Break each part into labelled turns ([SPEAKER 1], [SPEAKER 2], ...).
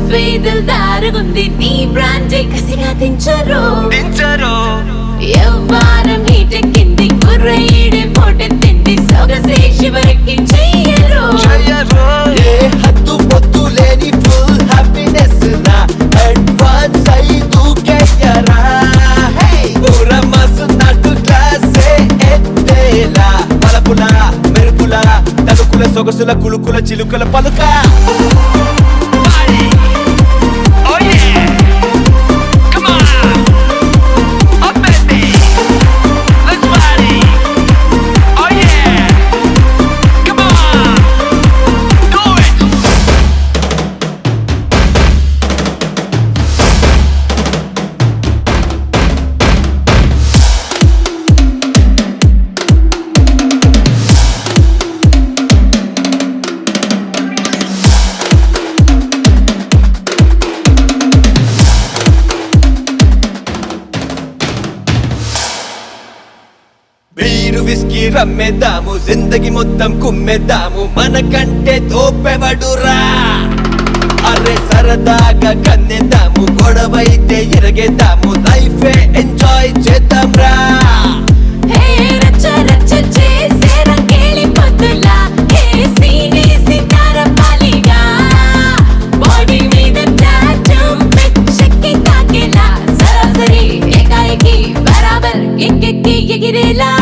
[SPEAKER 1] Life దిల్దారుగుంది నీ brand కసిగా దించరు ఎవ్వారం హీటెక్కింది కుర్రయ్యడే పోటెత్తింది సొగసే శివరెక్కించెయ్యరు
[SPEAKER 2] ఏ హద్దు పొద్దు లేని ఫుల్ హ్యాపీనెస్ నా అడ్వాన్స్ అయి దూకెయ్యరా పూర మస్తున్నట్టు క్లాసే ఎత్తేలా పలపుల మెరుపుల తలుకుల సొగసుల కులుకుల చిలుకల పలుక విస్కీ రమ్మేద్దాము జిందగి మొత్తం కుమ్మేద్దాము మనకంటే తోపెవడురా అరే సరదాగా కన్నేద్దాము గొడవైతే ఎరగేద్దాము లైఫ్ ఎంజాయ్ చేద్దాం రా
[SPEAKER 1] రచ్చ రచ్చ చేసే రంగేలి పొద్దులా సీనే సితార పాలిగా బాడీ మీద టాటూ పిచ్చెక్కి తాకేలా సరాసరి ఏకాఏకి బరాబర్ ఎక్కెక్కి ఎగిరేలా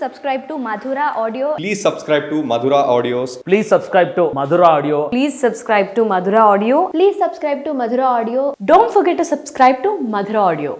[SPEAKER 3] Subscribe to Madhura Audio.
[SPEAKER 4] Please subscribe to Madhura Audios.
[SPEAKER 5] Please subscribe to Madhura Audio.
[SPEAKER 3] Please subscribe to Madhura Audio. Please subscribe to Madhura Audio. Don't forget to subscribe to Madhura Audio.